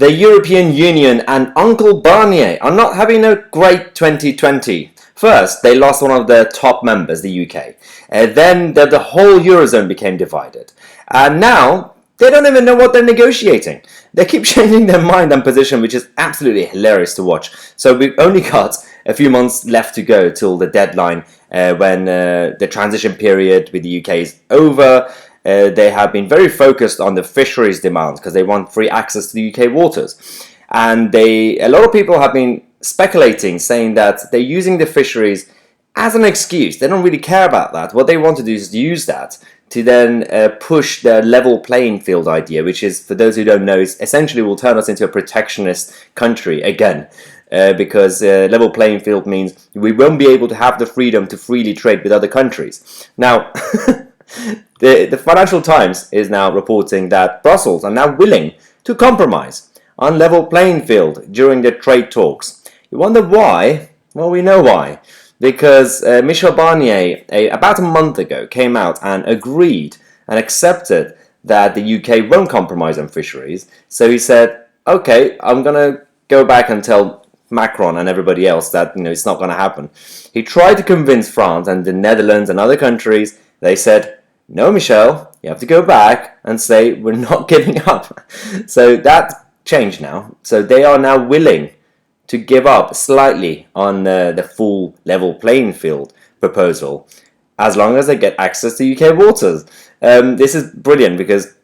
The European Union and Uncle Barnier are not having a great 2020. First, they lost one of their top members, the UK. Then the whole Eurozone became divided. And now, they don't even know what they're negotiating. They keep changing their mind and position, which is absolutely hilarious to watch. So we've only got a few months left to go till the deadline when the transition period with the UK is over. They have been very focused on the fisheries demands because they want free access to the UK waters. And a lot of people have been speculating, saying that they're using the fisheries as an excuse. They don't really care about that. What they want to do is use that to then push the level playing field idea, which is, for those who don't know, is essentially will turn us into a protectionist country again. Because level playing field means we won't be able to have the freedom to freely trade with other countries. Now, the Financial Times is now reporting that Brussels are now willing to compromise on level playing field during the trade talks. You wonder why? Well, we know why. Because Michel Barnier, about a month ago, came out and agreed and accepted that the UK won't compromise on fisheries. So he said, okay, I'm going to go back and tell Macron and everybody else that it's not going to happen. He tried to convince France and the Netherlands and other countries. They said, no, Michel, you have to go back and say we're not giving up. So that changed now. So they are now willing to give up slightly on the full level playing field proposal, as long as they get access to UK waters. This is brilliant because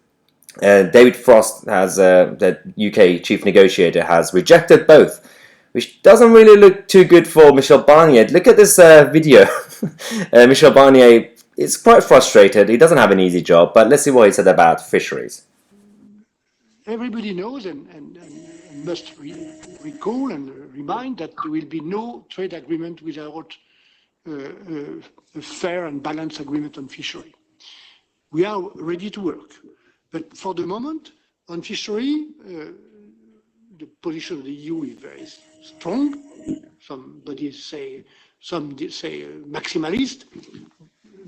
David Frost, the UK chief negotiator, has rejected both, which doesn't really look too good for Michel Barnier. Look at this video. Michel Barnier is quite frustrated. He doesn't have an easy job, but let's see what he said about fisheries. Everybody knows and must recall and remind that there will be no trade agreement without a fair and balanced agreement on fishery. We are ready to work, but for the moment, on fishery, the position of the EU is very strong. Some say maximalist.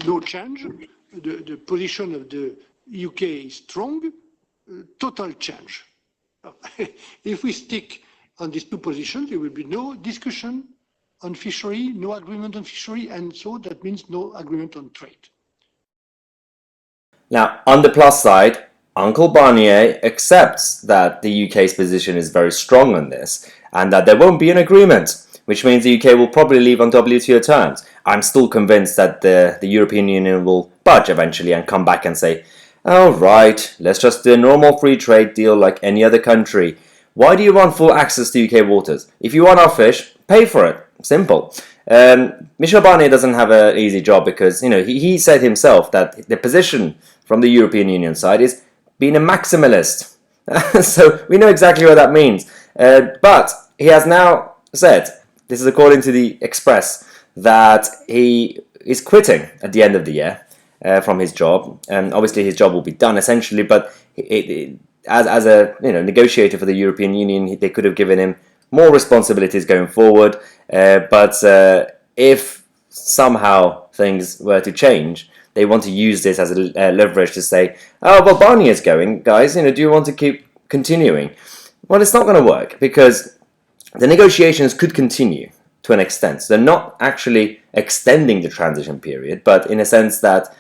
No change. The position of the UK is strong. Total change. If we stick on these two positions, there will be no discussion on fishery, no agreement on fishery, and so that means no agreement on trade. Now, on the plus side, Uncle Barnier accepts that the UK's position is very strong on this and that there won't be an agreement, which means the UK will probably leave on WTO terms. I'm still convinced that the European Union will budge eventually and come back and say, all right, let's just do a normal free trade deal like any other country. Why do you want full access to UK waters? If you want our fish, pay for it. Simple. Michel Barnier doesn't have an easy job because he said himself that the position from the European Union side is being a maximalist. So we know exactly what that means. But he has now said, this is according to the Express, that he is quitting at the end of the year from his job. And obviously his job will be done essentially, but as a negotiator for the European Union, they could have given him more responsibilities going forward. But if somehow things were to change, they want to use this as a leverage to say, oh, well, Barnier's going, guys, do you want to keep continuing? Well, it's not going to work because the negotiations could continue to an extent. So they're not actually extending the transition period, but in a sense that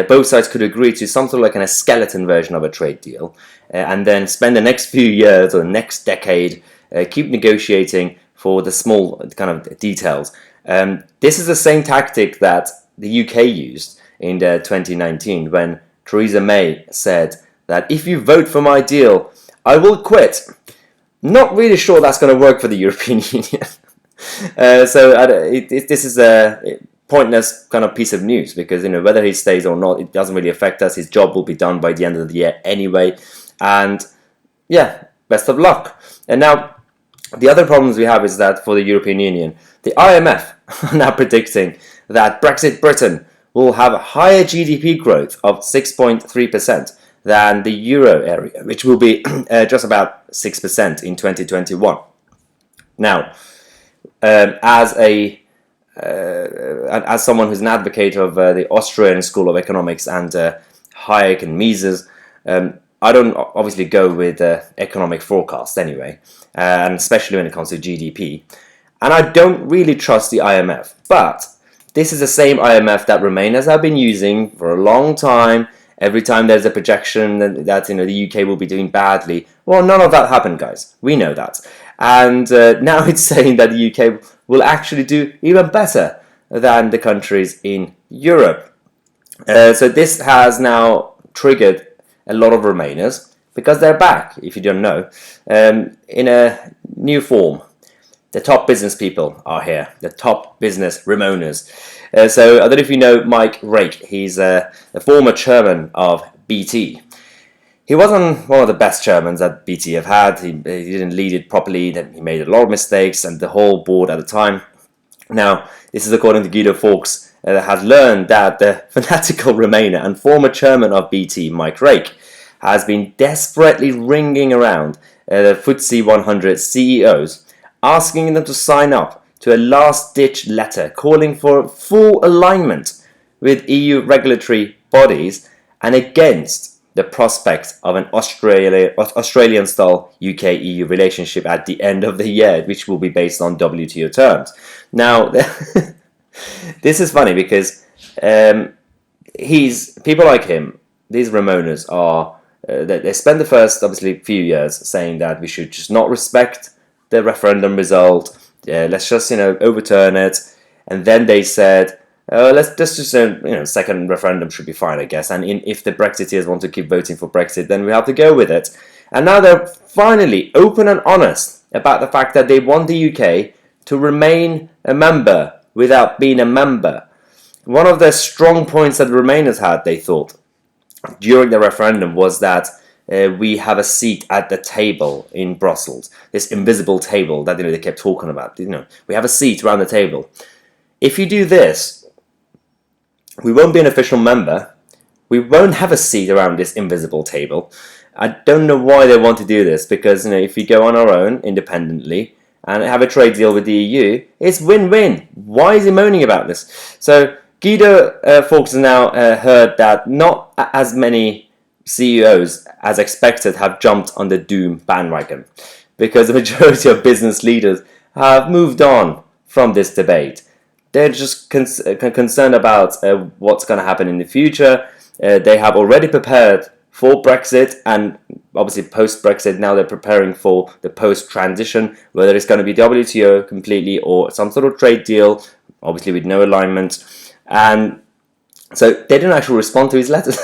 both sides could agree to something like a skeleton version of a trade deal and then spend the next few years or the next decade keep negotiating for the small kind of details. This is the same tactic that the UK used in 2019 when Theresa May said that if you vote for my deal, I will quit. Not really sure that's going to work for the European Union. This is a pointless kind of piece of news because whether he stays or not, it doesn't really affect us. His job will be done by the end of the year anyway. And yeah, best of luck. And now, the other problems we have is that for the European Union, the IMF are now predicting that Brexit Britain will have a higher GDP growth of 6.3% than the euro area, which will be just about 6% in 2021. Now, as someone who's an advocate of the Austrian School of Economics and Hayek and Mises, I don't obviously go with economic forecasts anyway, and especially when it comes to GDP. And I don't really trust the IMF. But this is the same IMF that Remainers have been using for a long time. Every time there's a projection that the UK will be doing badly, well, none of that happened, guys. We know that. And now it's saying that the UK will actually do even better than the countries in Europe. So this has now triggered a lot of Remainers, because they're back, if you don't know, in a new form. The top business people are here, the top business Remainers. So I don't know if you know Mike Rake. He's the former chairman of BT. He wasn't one of the best chairmans that BT have had. He didn't lead it properly. He made a lot of mistakes, and the whole board at the time. Now, this is according to Guido Fawkes, has learned that the fanatical Remainer and former chairman of BT, Mike Rake, has been desperately ringing around the FTSE 100 CEOs, asking them to sign up to a last-ditch letter calling for full alignment with EU regulatory bodies and against the prospect of an Australian-style UK-EU relationship at the end of the year, which will be based on WTO terms. Now, this is funny because people like him, these Remainers, are they spend the first, obviously, few years saying that we should just not respect the referendum result. Let's just overturn it, and then they said, let's just second referendum should be fine, I guess. And if the Brexiteers want to keep voting for Brexit, then we have to go with it. And now they're finally open and honest about the fact that they want the UK to remain a member without being a member. One of the strong points that the Remainers had, they thought, during the referendum was that we have a seat at the table in Brussels, this invisible table that they kept talking about. We have a seat around the table. If you do this, we won't be an official member. We won't have a seat around this invisible table. I don't know why they want to do this, because if we go on our own independently and have a trade deal with the EU, it's win-win. Why is he moaning about this? So Guido Fawkes has now heard that not as many CEOs as expected have jumped on the doom bandwagon, because the majority of business leaders have moved on from this debate. They're just concerned about what's going to happen in the future. They have already prepared for Brexit, and obviously post-Brexit now they're preparing for the post-transition, whether it's going to be WTO completely or some sort of trade deal, obviously with no alignment. And so they didn't actually respond to his letters.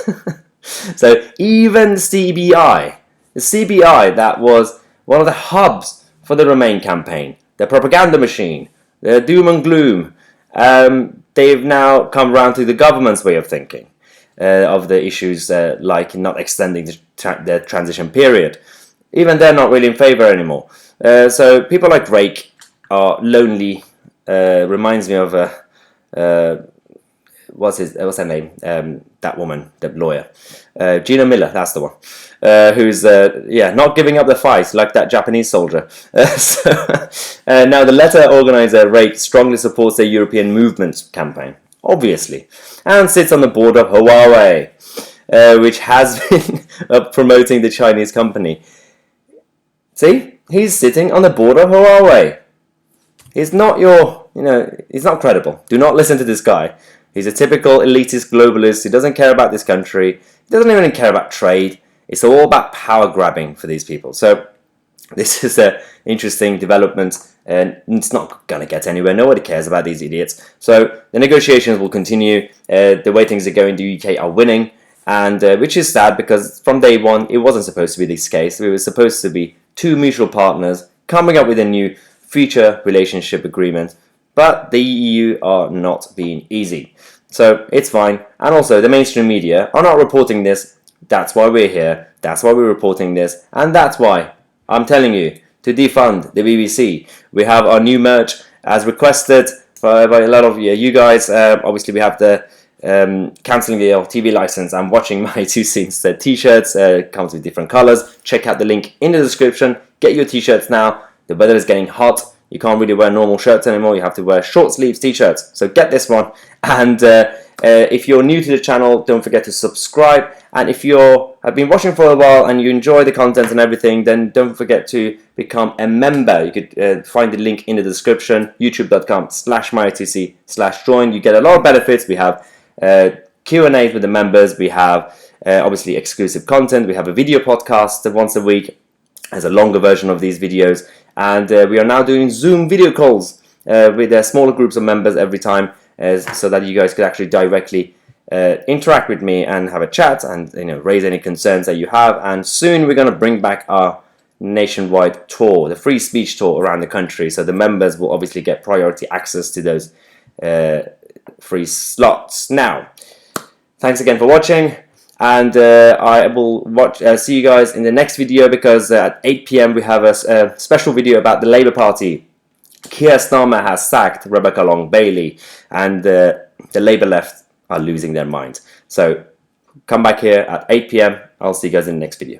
So even the CBI that was one of the hubs for the Remain campaign, the propaganda machine, the doom and gloom, they've now come around to the government's way of thinking of the issues like not extending the transition period. Even they're not really in favour anymore. So people like Rake are lonely. Reminds me of what's her name? That woman, the lawyer, Gina Miller. That's the one. Who's not giving up the fight like that Japanese soldier. Now the letter organizer Rake strongly supports the European Movement campaign, obviously, and sits on the board of Huawei, which has been promoting the Chinese company. See, he's sitting on the board of Huawei. He's not he's not credible. Do not listen to this guy. He's a typical elitist globalist. He doesn't care about this country. He doesn't even care about trade. It's all about power grabbing for these people. So this is an interesting development, and it's not going to get anywhere. Nobody cares about these idiots. So the negotiations will continue. The way things are going, the UK are winning, and which is sad, because from day one it wasn't supposed to be this case. We were supposed to be two mutual partners coming up with a new future relationship agreement. But the EU are not being easy. So it's fine. And also, the mainstream media are not reporting this. That's why we're here. That's why we're reporting this. And that's why I'm telling you to defund the BBC. We have our new merch as requested by a lot of you guys. Obviously, we have the cancelling the TV license. I'm watching my Tousi instead t-shirts. Comes with different colours. Check out the link in the description. Get your t-shirts now. The weather is getting hot. You can't really wear normal shirts anymore. You have to wear short sleeves t-shirts. So get this one. And if you're new to the channel, don't forget to subscribe. And if have been watching for a while and you enjoy the content and everything, then don't forget to become a member. You could find the link in the description, youtube.com/mariotousi/join. You get a lot of benefits. We have Q&As with the members. We have obviously exclusive content. We have a video podcast once a week as a longer version of these videos. And we are now doing Zoom video calls with smaller groups of members every time, so that you guys could actually directly interact with me and have a chat and raise any concerns that you have. And soon we're going to bring back our nationwide tour, the free speech tour around the country. So the members will obviously get priority access to those free slots. Now, thanks again for watching. And I will see you guys in the next video, because at 8 p.m. we have a special video about the Labour Party. Keir Starmer has sacked Rebecca Long-Bailey, and the Labour left are losing their minds. So come back here at 8 p.m. I'll see you guys in the next video.